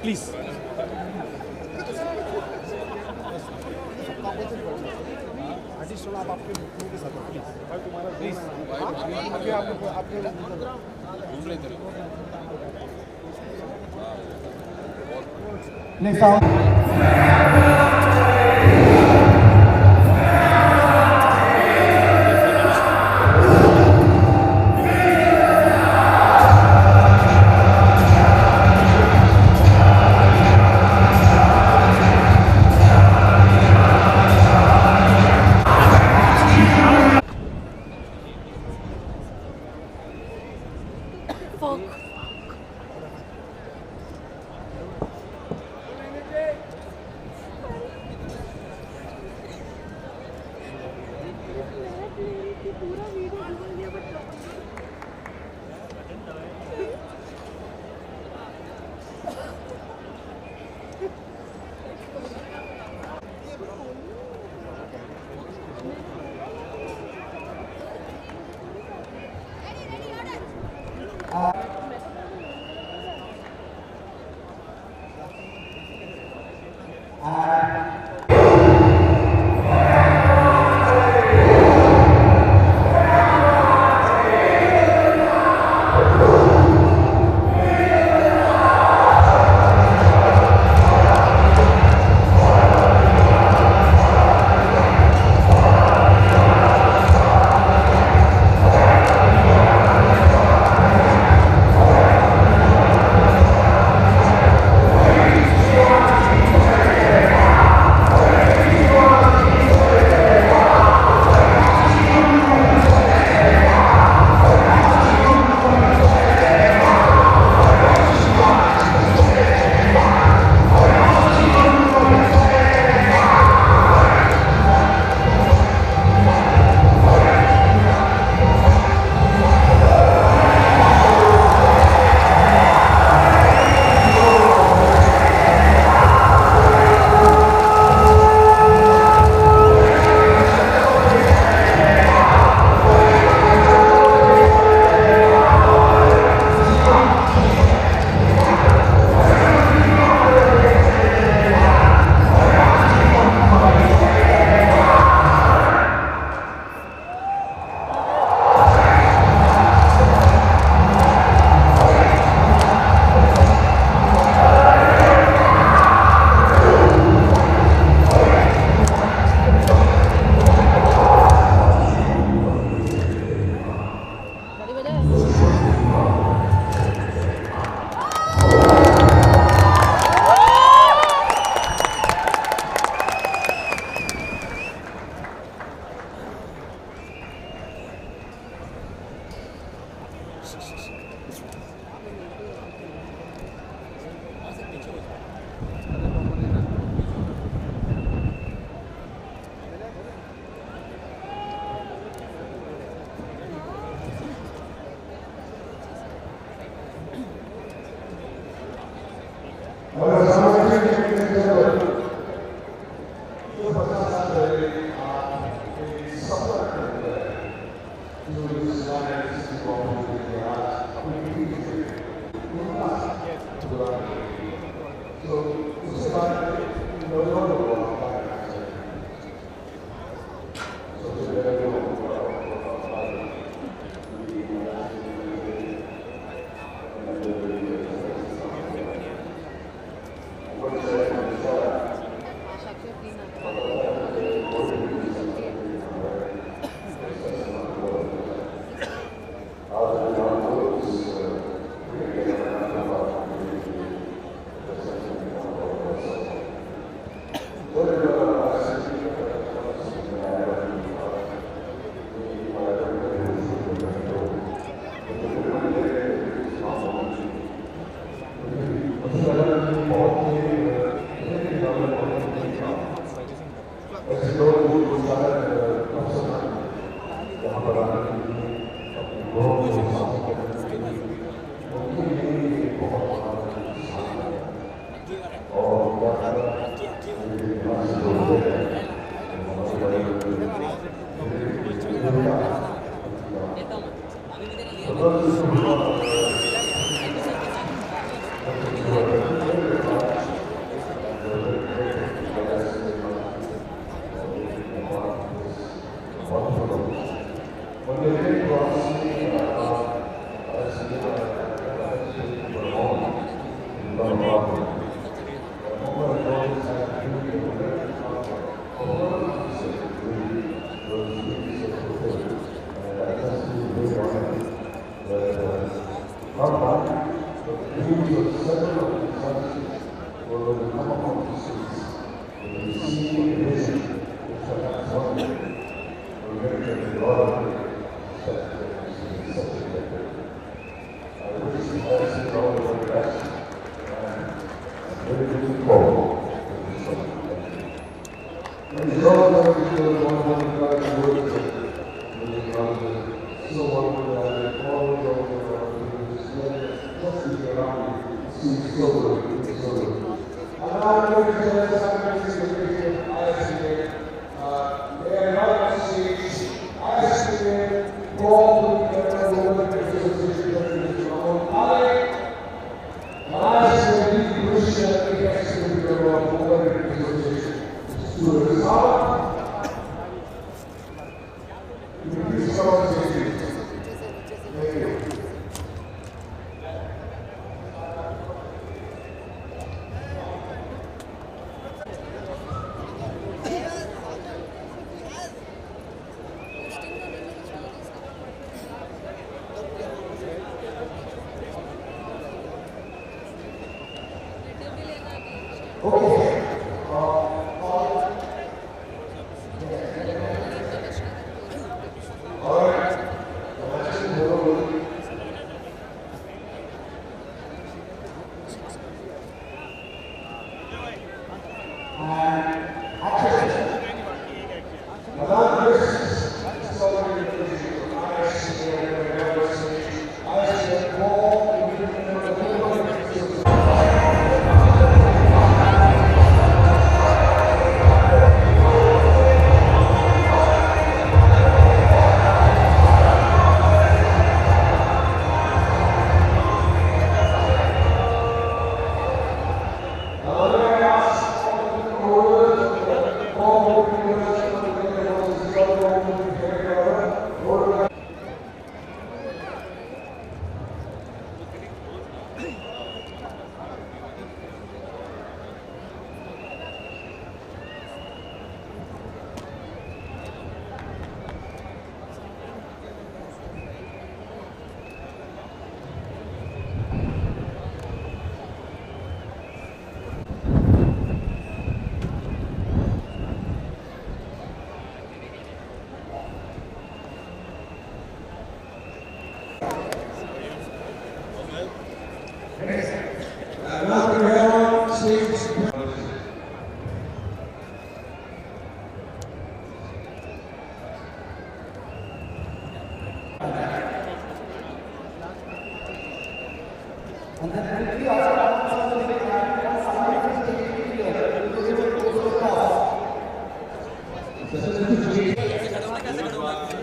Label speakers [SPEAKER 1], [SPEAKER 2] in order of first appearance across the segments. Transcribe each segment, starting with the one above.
[SPEAKER 1] Please.
[SPEAKER 2] Next out. ISPL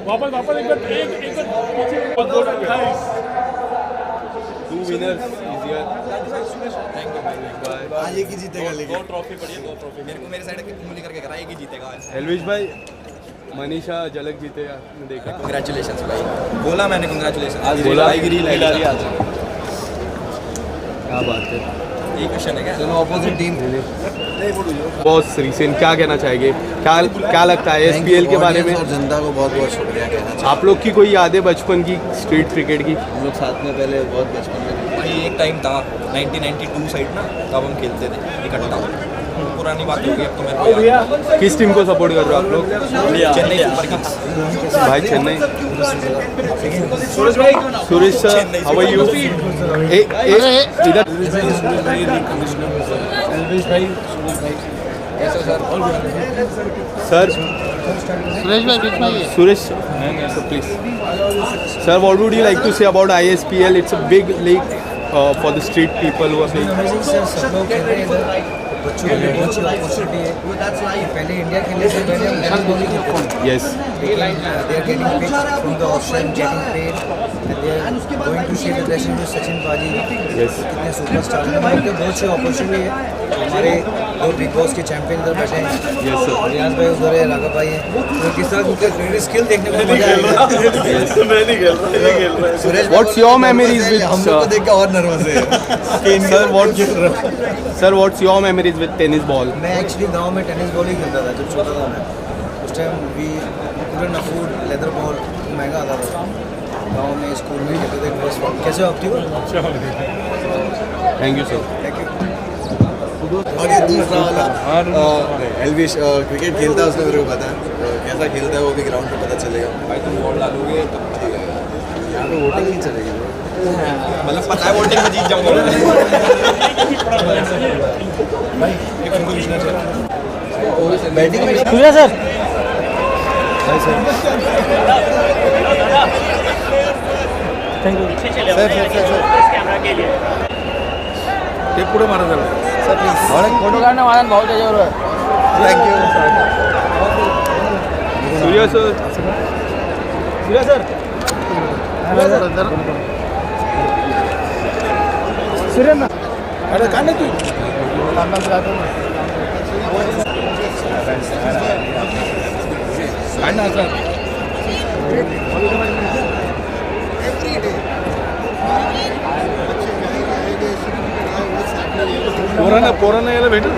[SPEAKER 1] वापस वापस एक पीछे
[SPEAKER 3] two winners easier. Thank you भाई।
[SPEAKER 4] आज एक ही जीतेगा, लेकिन
[SPEAKER 3] दो ट्रॉफी पड़ी है, दो ट्रॉफी
[SPEAKER 4] मेरे को मेरे साइड की उंगली करके करा, एक ही जीतेगा आज।
[SPEAKER 3] एल्विश भाई, मनीषा झलक जीते आपने देखा?
[SPEAKER 4] कांग्रेचुलेशंस भाई, बोला मैंने कांग्रेचुलेशंस।
[SPEAKER 3] आज बोला
[SPEAKER 4] आज
[SPEAKER 3] क्या बात है।
[SPEAKER 4] एक क्वेश्चन है क्या? चलो ऑपोजिट टीम।
[SPEAKER 3] बॉस रिसेंट क्या कहना चाहेंगे? क्या लगता है एसपीएल के बारे में?
[SPEAKER 4] और जनता को बहुत बहुत शुक्रिया कहना चाहिए।
[SPEAKER 3] आप लोग की कोई यादें बचपन की स्ट्रीट क्रिकेट की?
[SPEAKER 4] हम लोग साथ में पहले बहुत बचपन में भाई, एक टाइम था 1992 साइड ना, तब हम खेलते थे इकट्ठा। पुरानी बात होगी, अब तो मेरे को याद है।
[SPEAKER 3] किस टीम को सपोर्ट कर रहे हो आप लोग?
[SPEAKER 4] चेन्नई सुपर किंग्स
[SPEAKER 3] भाई Chennai. Suresh sir, how are you? इधर
[SPEAKER 1] एल्विश भाई
[SPEAKER 3] sir, Suresh, please. Sir, what would you like to say about ISPL? It's a big league for the street people who are playing.
[SPEAKER 5] सब लोग खेल रहे हैं इधर, बच्चों के लिए बहुत अच्छी अपॉर्चुनिटी है। पहले इंडिया खेलने से पहले हम टेनिस बॉलिंग खेलते थे।
[SPEAKER 3] Yes.
[SPEAKER 5] They are getting picked from the Australian, getting paid, and they are going to see the session with Sachin पाजी।
[SPEAKER 3] Yes.
[SPEAKER 5] कितने सुपरस्टार हैं, हमारे लिए बहुत अच्छी अपॉर्चुनिटी है। हमारे दो बिग बॉस के चैंपियन इधर बैठे हैं।
[SPEAKER 3] Yes, sir.
[SPEAKER 5] रियाज भाई उधर है, राघव भाई है। तो किस तरह उनका क्रिकेट स्किल देखने को मजा आएगा।
[SPEAKER 3] मैं नहीं खेल रहा।
[SPEAKER 5] Suresh
[SPEAKER 3] What's your memories with?
[SPEAKER 5] हम लोग को देख के और नर्वस है।
[SPEAKER 3] Sir, what's your memories with tennis ball?
[SPEAKER 5] मैं एक्चुअली गांव में टेनिस बॉल ही खेलता था जब छोटा था मैं। उस time we couldn't afford leather ball, महंगा आता था। गांव में स्कूल में खेलते थे फर्स्ट बॉल। कैसे हो आप? ठीक हो?
[SPEAKER 3] Thank you, sir.
[SPEAKER 5] Thank you.
[SPEAKER 4] और ये दूसरा वाला एल्विश क्रिकेट खेलता है, उसने मेरे को पता है कैसा खेलता है, वो भी ग्राउंड पे पता चलेगा।
[SPEAKER 3] भाई तुम बॉल डालोगे तो ठीक है।
[SPEAKER 4] यहाँ पे वोटिंग नहीं चलेगी,
[SPEAKER 3] मतलब पता है वोटिंग में जीत जाऊंगा।
[SPEAKER 4] बैटिंग में
[SPEAKER 5] सूर्या सर, थैंक यू
[SPEAKER 3] ते पुढे मारा झालं।
[SPEAKER 5] सर प्लीज फोटो काढणं माझा भाऊ त्याच्याबरोबर।
[SPEAKER 4] Thank you.
[SPEAKER 3] Surya sir,
[SPEAKER 5] Surya sir, Surya ना,
[SPEAKER 1] अरे का नाही तू पोरांना यायला भेटेल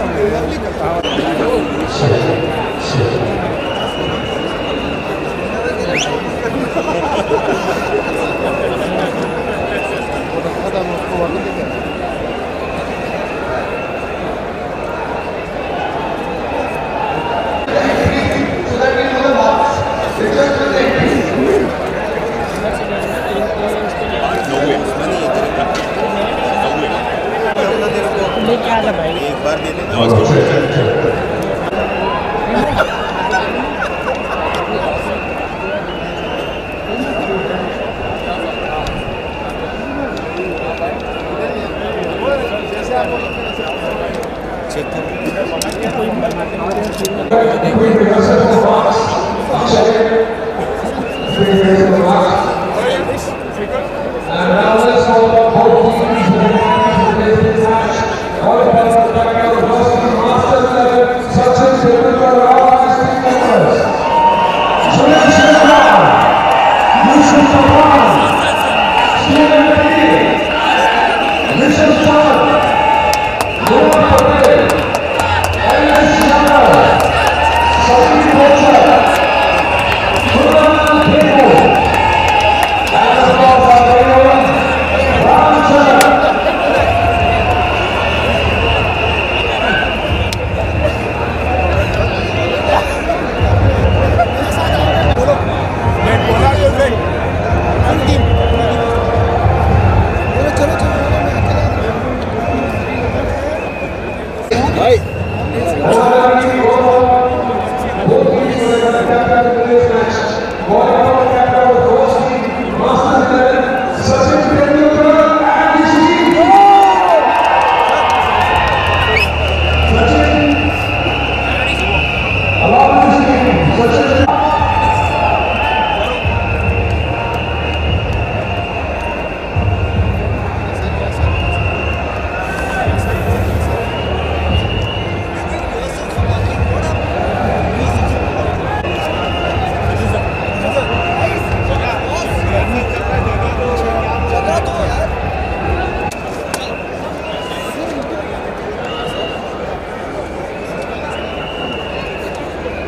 [SPEAKER 6] एक बार दे दें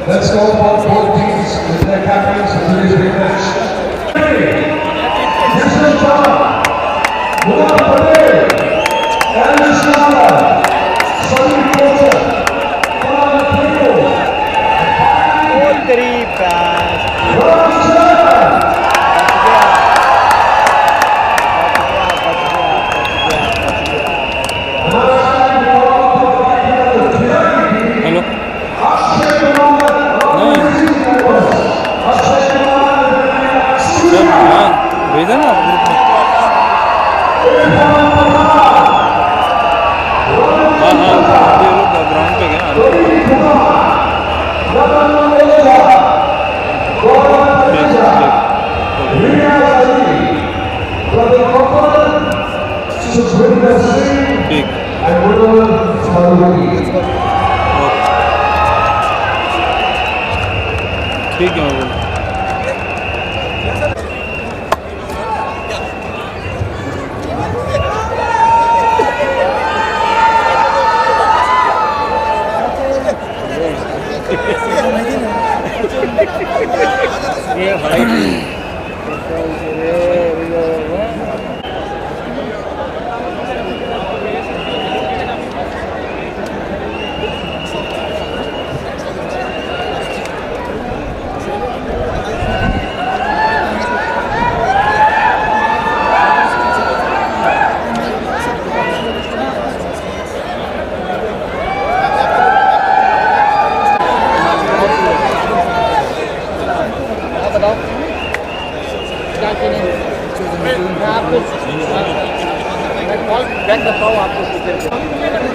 [SPEAKER 2] Let's go for both teams with their captains for today's big match. Mr. Charan, Elvish Yadav,
[SPEAKER 3] भेजा ना ग्रुप में। हाँ हाँ ये लोग ग्राउंड पे गए ठीक ठीक है मैं ये भाई बैग बताओ आपको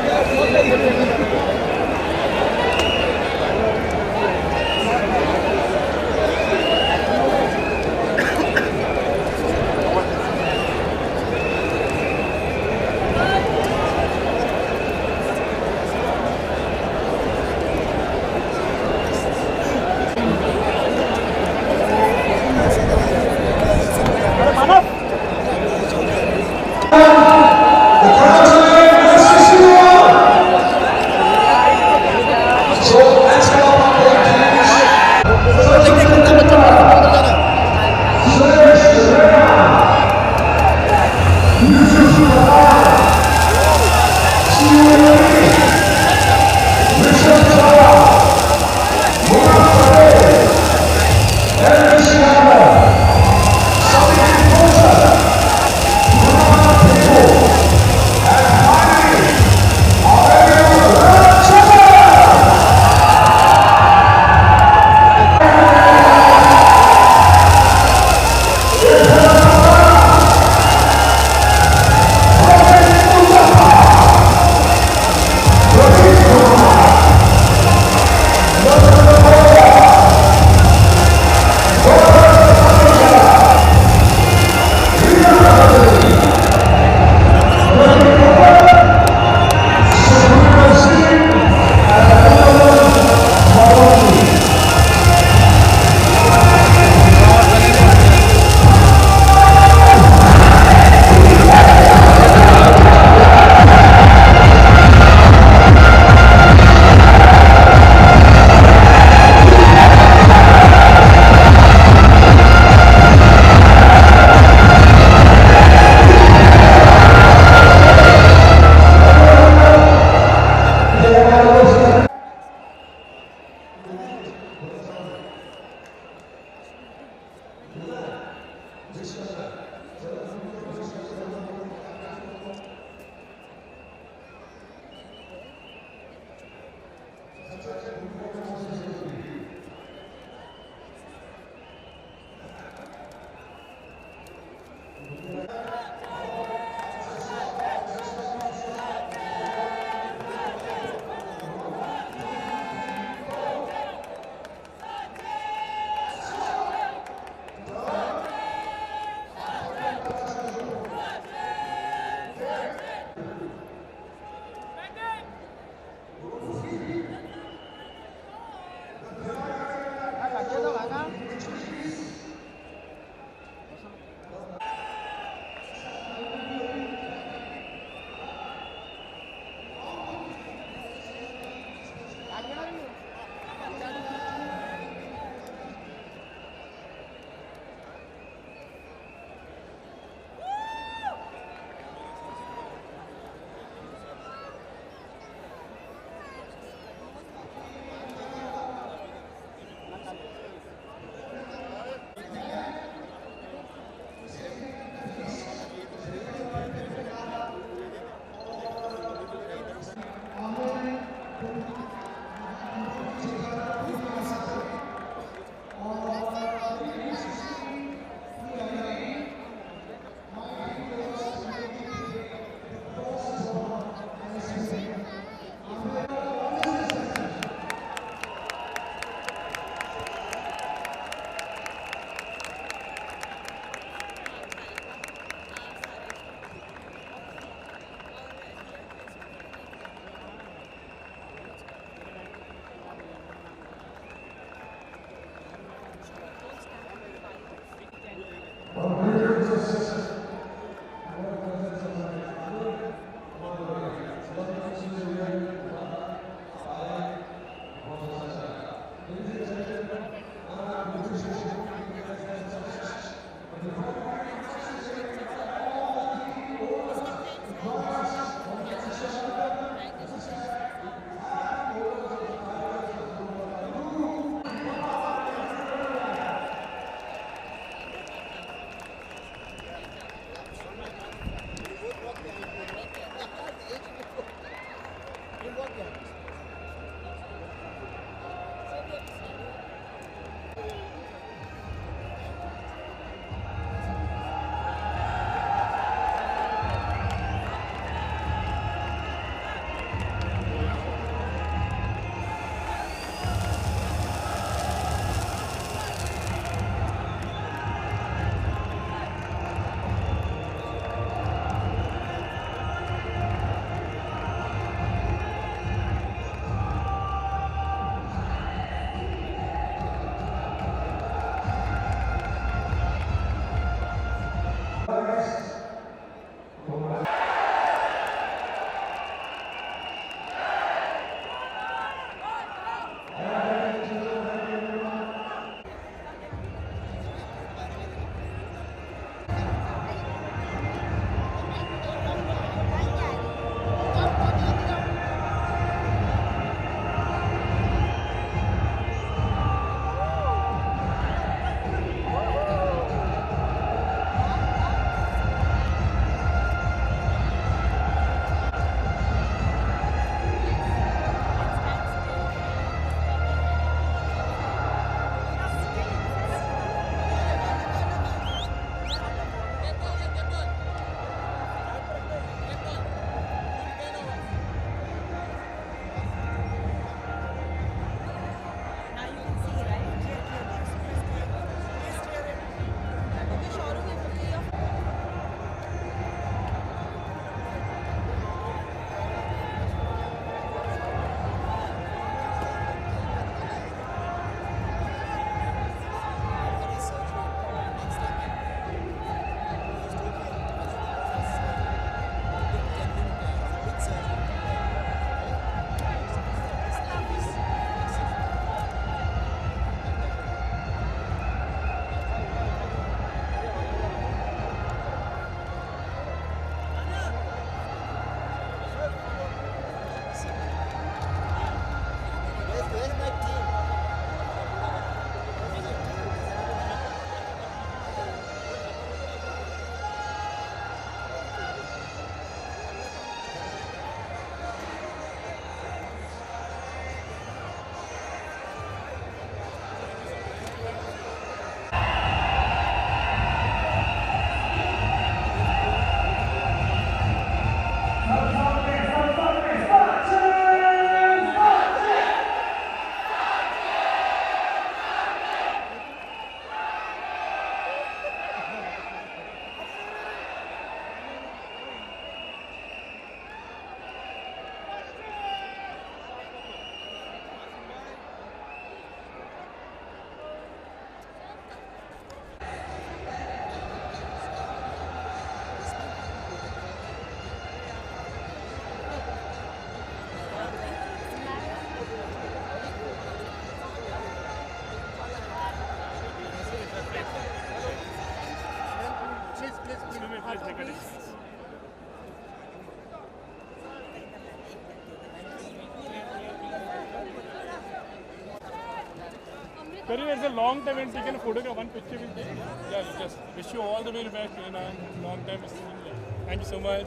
[SPEAKER 1] Kareena, it's a long time and taken a photograph, one picture with you. Yeah, just wish you all the very best, Kareena. Long time seeing you. Thank you so much.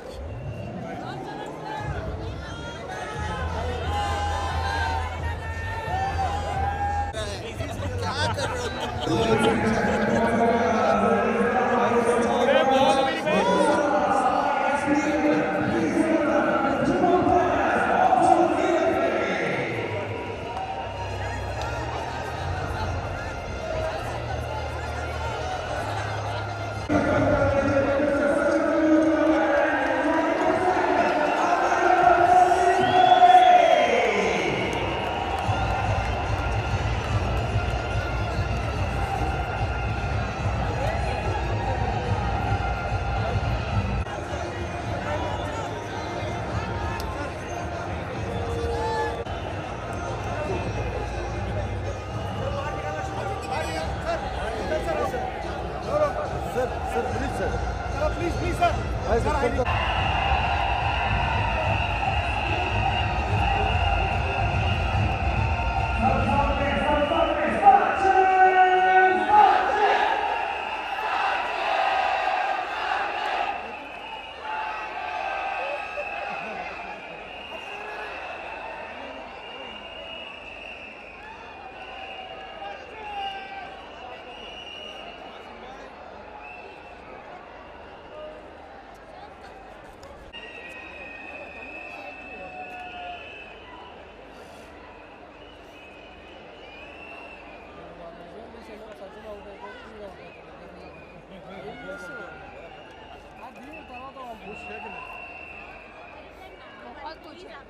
[SPEAKER 7] बहुत कुछ है।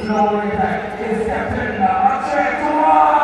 [SPEAKER 2] flowing effect is Captain Kareena Kapoor.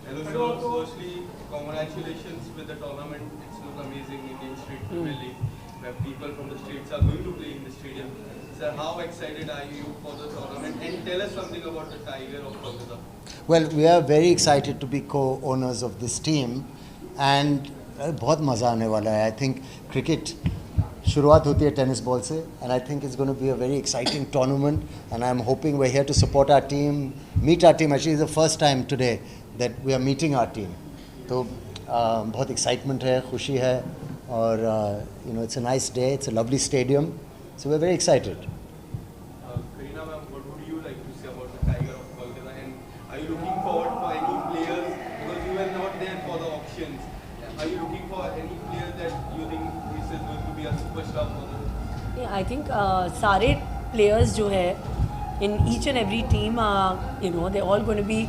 [SPEAKER 3] Hello, sir. Firstly, congratulations with the tournament. It's look amazing. Indian Street Premier League, where people from the states are going to play in the stadium. Sir, how excited are you for the tournament? And tell us something about the Tiger of Kolkata.
[SPEAKER 8] Well, we are very excited to be co-owners of this team, and बहुत मज़ा आने वाला है. I think cricket शुरुआत होती है tennis ball से, and I think it's going to be a very exciting tournament. And I'm hoping we're here to support our team, meet our team. Actually, it's the first time today that we are meeting our team. तो बहुत excitement है, खुशी है, और you know, it's a nice day. It's a lovely stadium, so we're very excited.
[SPEAKER 3] Kareena ma'am, what would you like to say about the Tiger of Kolkata? And are you looking forward for any players? Because you were not there for the auctions. Are you looking for any player that you think is going to be a superstar for them?
[SPEAKER 6] Yeah, I think सारे players जो है in each and every team you know they're all going to be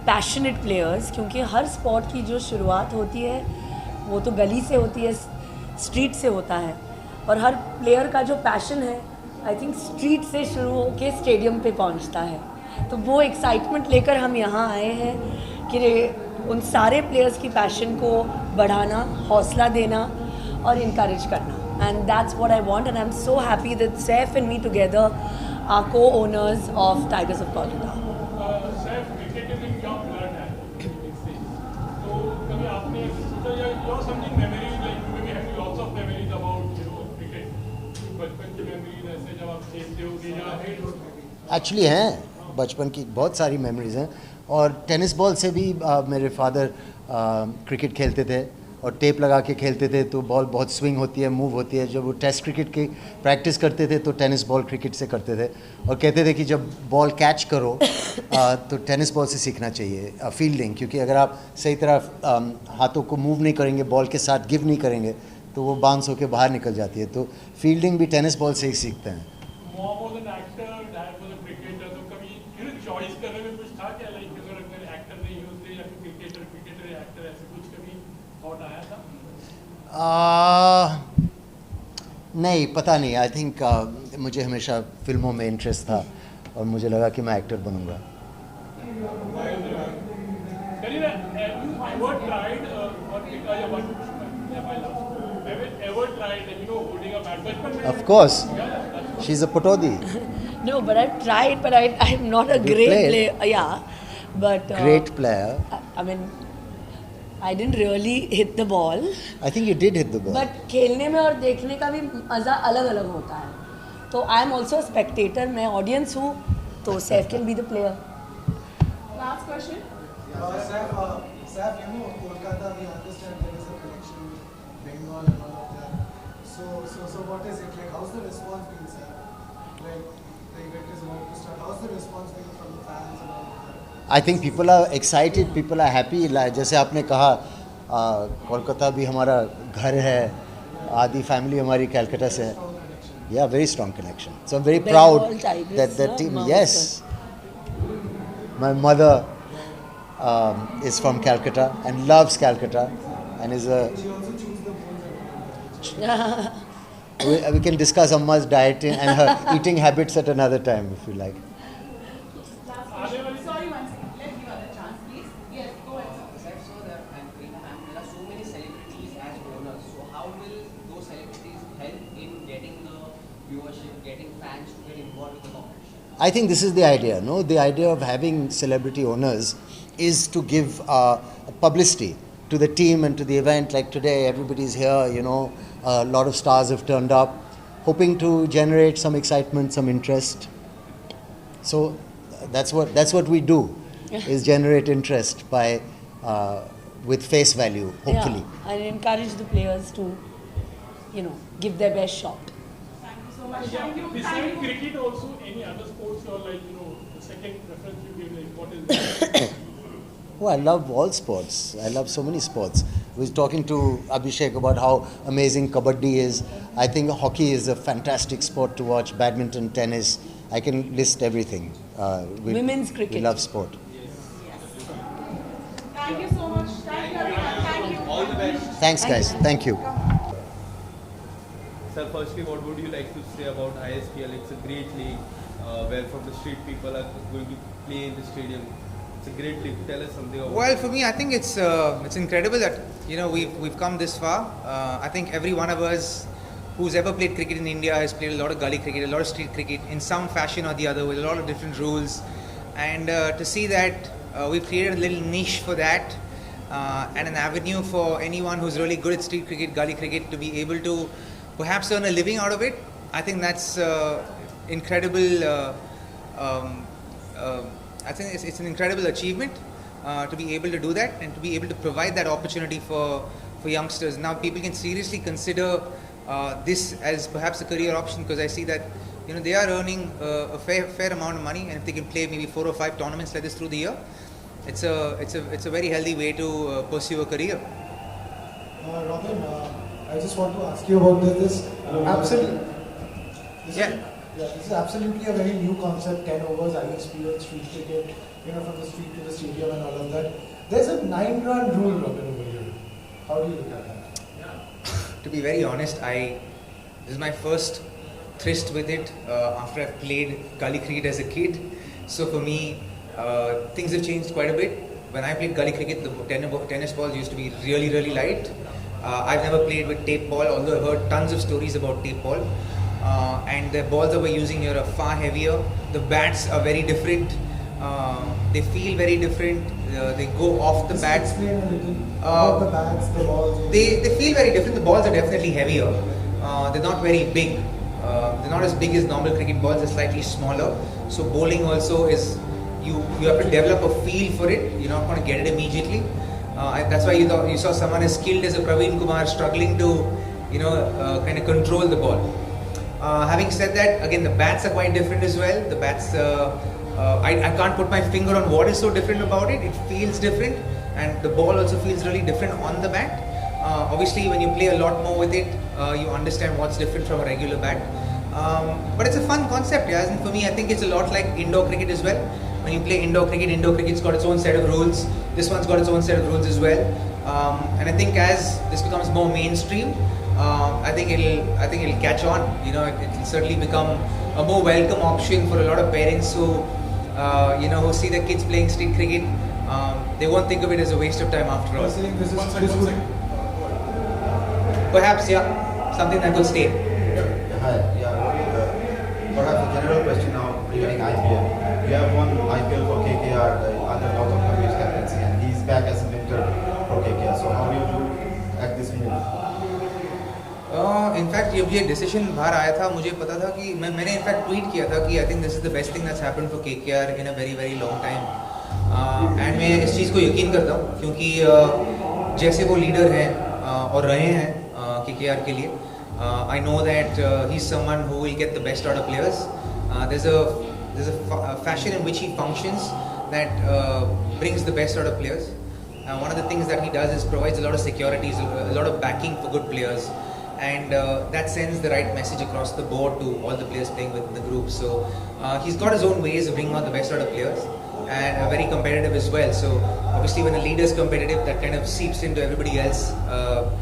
[SPEAKER 6] passionate players, क्योंकि हर sport की जो शुरुआत होती है वो तो गली से होती है, street से होता है, और हर player का जो passion है I think street से शुरू होके stadium पे पहुंचता है. तो वो excitement लेकर हम यहाँ आए हैं कि उन सारे प्लेयर्स की पैशन को बढ़ाना, हौसला देना और इनकरेज करना. And that's what I want, and I'm so happy that Saif and me together are co-owners of Tigers of Kolkata.
[SPEAKER 1] Saif, cricket is in your blood, so कभी आपने सोचा या you're something memories like you maybe have lots of memories about cricket, बचपन की memories ऐसे जब आप खेलते होगे या
[SPEAKER 8] एक्चुअली हैं, बचपन की बहुत सारी मेमोरीज हैं, और टेनिस बॉल से भी मेरे फादर क्रिकेट खेलते थे और टेप लगा के खेलते थे, तो बॉल बहुत स्विंग होती है, मूव होती है. जब वो टेस्ट क्रिकेट की प्रैक्टिस करते थे तो टेनिस बॉल क्रिकेट से करते थे, और कहते थे कि जब बॉल कैच करो तो टेनिस बॉल से सीखना चाहिए फील्डिंग, क्योंकि अगर आप सही तरह हाथों को मूव नहीं करेंगे, बॉल के साथ गिव नहीं करेंगे, तो वो बाउंस होकर बाहर निकल जाती है. तो फील्डिंग भी टेनिस बॉल से ही सीखते हैं.
[SPEAKER 1] Mom was an actor, dad was a cricketer, तो कभी चॉइस करने में कुछ था क्या, लाइक अगर एक्टर नहीं होते या फिर क्रिकेटर या एक्टर, ऐसे कुछ कभी थॉट आया था?
[SPEAKER 8] नहीं, पता नहीं. आई थिंक मुझे हमेशा फिल्मों में इंटरेस्ट था और मुझे लगा कि मैं एक्टर बनूंगा.
[SPEAKER 1] Kareena, have you ever tried or ever tried holding a bat? बचपन में
[SPEAKER 8] Of course, she's a Patodi.
[SPEAKER 6] No, but I've tried, but I'm not a
[SPEAKER 8] You
[SPEAKER 6] great
[SPEAKER 8] played?
[SPEAKER 6] player. Yeah, but
[SPEAKER 8] Great player.
[SPEAKER 6] I mean, I didn't really hit the ball.
[SPEAKER 8] I think you did hit the ball.
[SPEAKER 6] But खेलने में और देखने का भी मज़ा अलग-अलग होता है. तो I am also a spectator. मैं audience हूँ, तो Saif can be the player.
[SPEAKER 7] Last question.
[SPEAKER 5] Saif, you know, Kolkata, we understand there is a connection with Bengal and all of that. So what is it like? How's the response been, sir? Like, the event is about to start. How's the response been from the fans and all of that?
[SPEAKER 8] I think people are excited, people are happy. जैसे आपने कहा, कोलकाता भी हमारा घर है, आधी family हमारी कलकत्ता से है. Yeah, very strong connection. So I'm very proud
[SPEAKER 6] Tigers,
[SPEAKER 8] that the
[SPEAKER 6] no?
[SPEAKER 8] team.
[SPEAKER 6] Mom
[SPEAKER 8] Yes, my mother is from Calcutta and loves Calcutta, and is a. We can discuss Amma's diet and her eating habits at another time if you like.
[SPEAKER 7] Sorry, one second. Let's give her a chance, please. Yes, go ahead.
[SPEAKER 9] Sir, so there are so many celebrities as owners. So how will those celebrities help in getting the viewership, getting fans to get involved with the competition?
[SPEAKER 8] I think this is the idea, no? The idea of having celebrity owners is to give publicity to the team and to the event. Like today, everybody's here, you know, a lot of stars have turned up. hoping to generate some excitement, some interest. So that's what we do, is generate interest by with face value, hopefully.
[SPEAKER 6] Yeah, and encourage the players to, give their best shot.
[SPEAKER 7] Thank you so much.
[SPEAKER 1] Yeah,
[SPEAKER 7] Thank you.
[SPEAKER 1] besides cricket, also any other sports you're like, the second preference you give, like, what is
[SPEAKER 8] Oh, I love all sports. I love so many sports. I was talking to Abhishek about how amazing kabaddi is. I think hockey is a fantastic sport to watch. Badminton, tennis. I can list everything.
[SPEAKER 6] Women's cricket.
[SPEAKER 8] We love sport.
[SPEAKER 7] Thank you so much. Thank you, everyone. Thank you.
[SPEAKER 3] All the best.
[SPEAKER 8] Thanks, guys. Thank you.
[SPEAKER 3] Sir, firstly, what would you like to say about ISPL? It's a great league where from the street people are going to play in the stadium. It's a great league. Tell us something about
[SPEAKER 10] Well,
[SPEAKER 3] it.
[SPEAKER 10] for me, I think it's incredible that we've come this far. I think every one of us who's ever played cricket in India has played a lot of gully cricket, a lot of street cricket in some fashion or the other with a lot of different rules. And to see that we've created a little niche for that and an avenue for anyone who's really good at street cricket, gully cricket to be able to perhaps earn a living out of it. I think that's incredible. I think it's an incredible achievement to be able to do that and to be able to provide that opportunity for youngsters. Now people can seriously consider this as perhaps a career option, because I see that they are earning a fair amount of money, and if they can play maybe 4 or 5 tournaments like this through the year, it's a very healthy way to pursue a career.
[SPEAKER 5] Robin, I just want to ask you about this. Absolutely. This is absolutely a very new concept, 10 overs, ISPL, street cricket, from the street to the stadium and all of that. There's a 9-run rule, Robin, over here. How do you look at that?
[SPEAKER 10] To be very honest, this is my first tryst with it after I've played gully cricket as a kid. So for me, things have changed quite a bit. When I played gully cricket, the tennis balls used to be really, really light. I've never played with tape ball, although I've heard tons of stories about tape ball. And the balls that we're using here are far heavier. The bats are very different. They feel very different. They go off the bat.
[SPEAKER 5] Explain a little about the bats, the balls.
[SPEAKER 10] They feel very different. The balls are definitely heavier. They're not very big. They're not as big as normal cricket balls. They're slightly smaller. So bowling also is you have to develop a feel for it. You're not going to get it immediately. That's why you saw someone as skilled as a Praveen Kumar struggling to kind of control the ball. Having said that, again, the bats are quite different as well. The bats, I can't put my finger on what is so different about it. It feels different, and the ball also feels really different on the bat. Obviously, when you play a lot more with it, you understand what's different from a regular bat. But it's a fun concept, yeah. And for me, I think it's a lot like indoor cricket as well. When you play indoor cricket's got its own set of rules. This one's got its own set of rules as well. And I think as this becomes more mainstream, I think it'll catch on. It'll certainly become a more welcome option for a lot of parents who who see their kids playing street cricket. They won't think of it as a waste of time after all. Perhaps, yeah, something that will stay.
[SPEAKER 11] Perhaps a general question now regarding IPL. We have won IPL for KKR under Gautam Gambhir's captaincy, and he's back as a mentor for KKR. So how do you look at this move?
[SPEAKER 10] In fact जब ये decision बाहर आया था, मुझे पता था कि मैंने इनफैक्ट ट्वीट किया था कि I think this is the best thing that's happened for KKR in a very very long time. And मैं इस चीज़ को यकीन करता हूँ, क्योंकि जैसे वो लीडर हैं और रहे हैं केकेआर के लिए, I know that he's someone who will get the best out of players. There's a fashion in which he functions that brings the best out of players. One of the things that he does is provides a lot of securities, a lot of backing for good players, and that sends the right message across the board to all the players playing within the group. So he's got his own ways of bringing out the best out of players, and very competitive as well. So obviously when a leader is competitive, that kind of seeps into everybody else.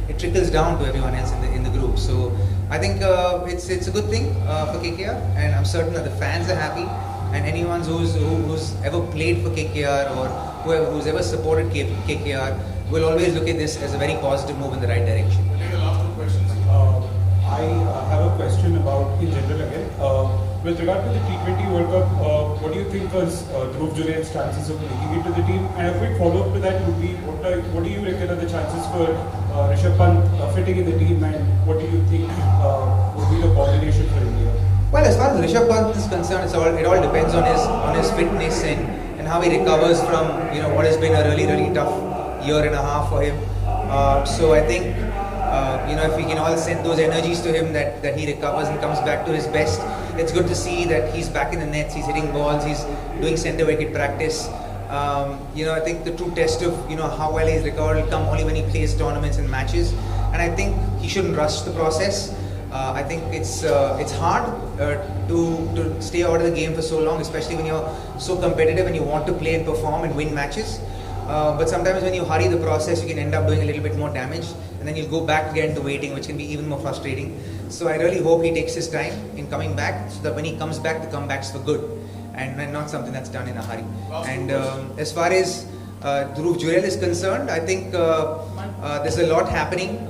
[SPEAKER 10] It trickles down to everyone else in the group. So I think it's a good thing for KKR, and I'm certain that the fans are happy, and anyone who's ever played for KKR or who's ever supported KKR will always look at this as a very positive move in the right direction.
[SPEAKER 1] I think the last 2 questions.
[SPEAKER 12] I have a question about in general again. With regard to the T20 World Cup, what do you think was Dhruv Jurel's chances of making it to the team? And a quick follow-up to that would be, what do you reckon are the chances for Rishabh Pant fitting in the team, and what do you think would be the combination for India?
[SPEAKER 10] Well, as far as Rishabh Pant is concerned, it all depends on his fitness and how he recovers from what has been a really tough year and a half for him. So I think if we can all send those energies to him that he recovers and comes back to his best. It's good to see that he's back in the nets, he's hitting balls, he's doing centre wicket practice. I think the true test of how well he's recovered will come only when he plays tournaments and matches, and I think he shouldn't rush the process. I think it's hard to stay out of the game for so long, especially when you're so competitive and you want to play and perform and win matches. But sometimes when you hurry the process, you can end up doing a little bit more damage, and then you'll go back again to waiting, which can be even more frustrating. So I really hope he takes his time in coming back, so that when he comes back, the comeback's for good, and not something that's done in a hurry. And as far as Dhruv Jurel is concerned, I think there's a lot happening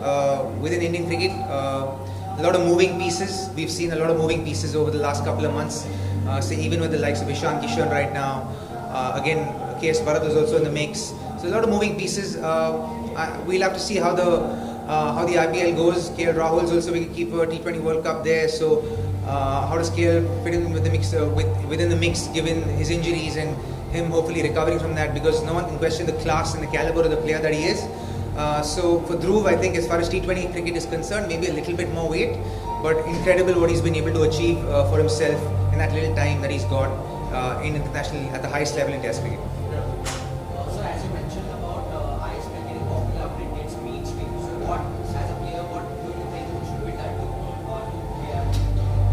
[SPEAKER 10] within Indian cricket. A lot of moving pieces. We've seen a lot of moving pieces over the last couple of months. Say even with the likes of Ishan Kishan right now. Again, KS Bharat is also in the mix. So a lot of moving pieces. We'll have to see how the IPL goes. KL Rahul's also a keeper, T20 World Cup there. So how does KL fit in with the mix, within the mix, given his injuries and him hopefully recovering from that, because no one can question the class and the caliber of the player that he is. So for Dhruv, I think as far as T20 cricket is concerned, maybe a little bit more weight, but incredible what he's been able to achieve for himself in that little time that he's got in international at the highest level in Test cricket.
[SPEAKER 9] So as you mentioned about ISPL getting popular when it gets mainstream, so what, as a player, what do you think should be done to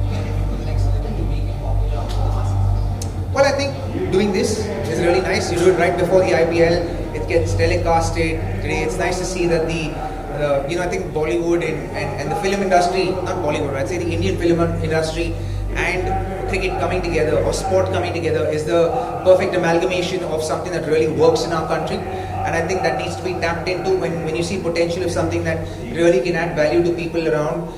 [SPEAKER 9] get it to the next level to make it popular for the masses?
[SPEAKER 10] Well, I think doing this is really nice. You do it right before the IPL. It gets telecasted today. It's nice to see that I think Bollywood and the film industry, not Bollywood, I'd say the Indian film industry and cricket coming together, or sport coming together, is the perfect amalgamation of something that really works in our country. And I think that needs to be tapped into when you see potential of something that really can add value to people around.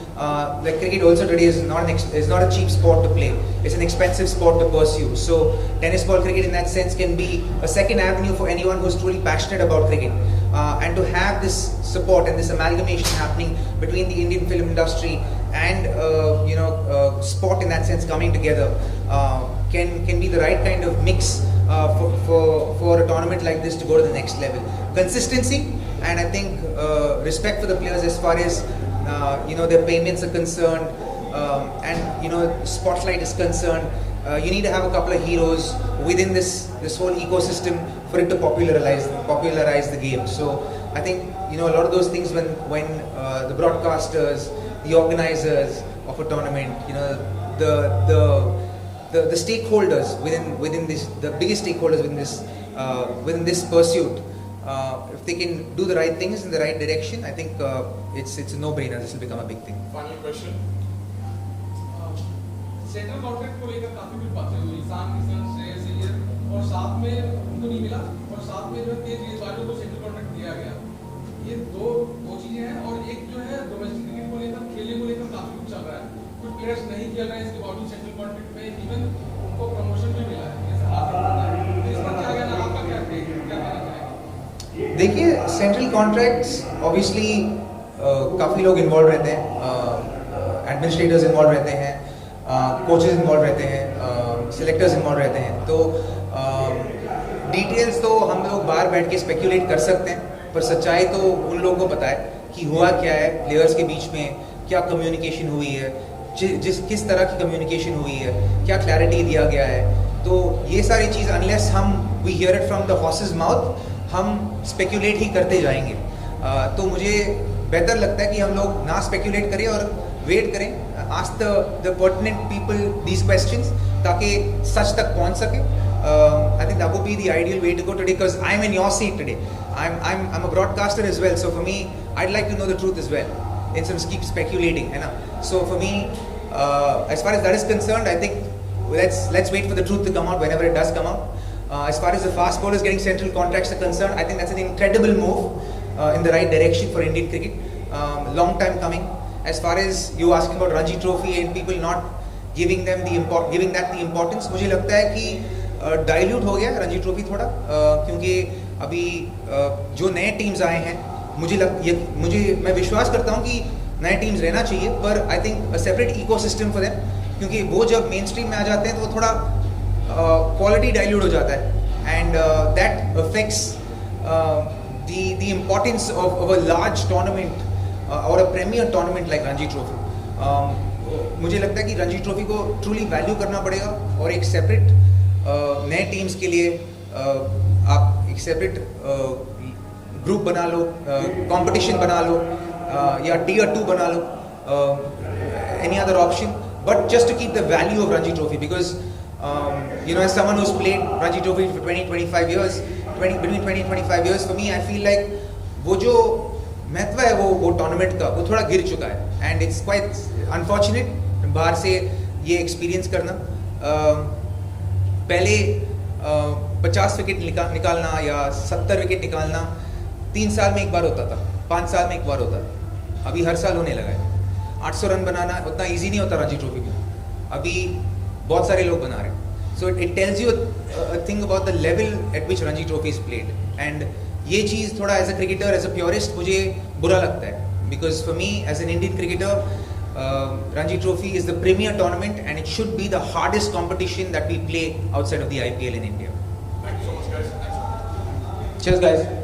[SPEAKER 10] Like cricket also today is not a cheap sport to play. It's an expensive sport to pursue. So tennis ball cricket in that sense can be a second avenue for anyone who's truly passionate about cricket. And to have this support and this amalgamation happening between the Indian film industry and sport in that sense coming together can be the right kind of mix for a tournament like this to go to the next level. Consistency, and I think respect for the players as far as their payments are concerned, and spotlight is concerned. You need to have a couple of heroes within this whole ecosystem for it to popularize the game. So I think a lot of those things when the broadcasters, the organizers of a tournament, the stakeholders within this, the biggest stakeholders within this pursuit, if they can do the right things in the right direction, I think it's a no-brainer. This will become a big thing.
[SPEAKER 1] Final question.
[SPEAKER 13] Central contract को लेकर काफी कुछ बातें हुई, ईशान किशन, श्रेयस अय्यर, और साथ में उनको नहीं मिला, और साथ में जो तेज गेंदबाजों को सेंट्रल कॉन्ट्रैक्ट दिया गया। ये दो चीजें हैं, और एक जो है डोमेस्टिक क्रिकेट को लेकर, खेलने को लेकर काफी कुछ चल रहा है। कुछ प्लेयर्स नहीं खेल रहे हैं इसके बावजूद सेंट्रल कॉन्ट्रैक्ट में, इवन उनको प्रमोशन भी मिला है। इस पर क्या कहना, आपका क्या कहना चाहेंगे?
[SPEAKER 10] देखिए, सेंट्रल कॉन्ट्रैक्ट्स ऑब्वियसली काफी लोग इन्वॉल्व रहते हैं, एडमिनिस्ट्रेटर्स इन्वॉल्व रहते हैं, कोचेस इन्वॉल्व रहते हैं, सिलेक्टर्स इन्वॉल्व रहते हैं। तो डिटेल्स तो हम लोग बाहर बैठ के स्पेक्यूलेट कर सकते हैं, पर सच्चाई तो उन लोगों को पता है कि हुआ क्या है, प्लेयर्स के बीच में क्या कम्युनिकेशन हुई है, किस तरह की कम्युनिकेशन हुई है, क्या क्लैरिटी दिया गया है। तो ये सारी चीज़ unless we hear it from the horse's mouth, हम स्पेक्यूलेट ही करते जाएंगे। तो मुझे बेहतर लगता है कि हम लोग ना स्पेक्यूलेट करें और वेट करें, ask the pertinent people these questions, ताकि सच तक पहुंच सके। I think that would be the ideal way to go today, because I'm in your seat today. I'm a broadcaster as well, so for me, I'd like to know the truth as well, instead of keep speculating, है ना? So for me, as far as that is concerned, I think let's wait for the truth to come out whenever it does come out. As far as the fast bowlers getting central contracts are concerned, I think that's an incredible move in the right direction for Indian cricket. Long time coming. As far as you asking about Ranji Trophy and people not giving that the importance. मुझे लगता है कि dilute हो गया Ranji trophy थोड़ा, क्योंकि अभी जो नए टीम्स आए हैं, मैं विश्वास करता हूँ कि नए टीम्स रहना चाहिए, पर I think a separate ecosystem for them, क्योंकि वो जब मेन स्ट्रीम में आ जाते हैं तो वो थोड़ा क्वालिटी डाइल्यूट हो जाता है, and that affects the importance of a large tournament or a premier tournament like Ranji trophy. मुझे लगता है कि रणजी ट्रॉफी को ट्रूली वैल्यू करना पड़ेगा, और एक सेपरेट नए टीम्स के लिए आप एक सेपरेट ग्रुप बना लो, कंपटीशन बना लो, या Tier 2 बना लो, any other option, but just to keep the value of Ranji Trophy, because as someone who's played Ranji Trophy for 20-25 years, between 20 and 25 years, for me I feel like वो जो महत्व है वो tournament का वो थोड़ा गिर चुका है, एंड इट्स क्वाइट अनफॉर्चुनेट बाहर से ये एक्सपीरियंस करना. पहले 50 विकेट निकालना या 70 विकेट निकालना 3 साल में एक बार होता था, 5 साल में एक बार होता था. अभी हर साल होने लगा है. 800 रन बनाना उतना ईजी नहीं होता रणजी ट्रॉफी में, अभी बहुत सारे लोग बना रहे हैं. So it tells you a thing about the level at which Ranji Trophy is played, and ये चीज़ थोड़ा as a cricketer, as a purist मुझे बुरा लगता है, because for me as an Indian cricketer, Ranji Trophy is the premier tournament and it should be the hardest competition that we play outside of the IPL in India.
[SPEAKER 1] Thank you so much, guys.
[SPEAKER 10] Cheers, guys.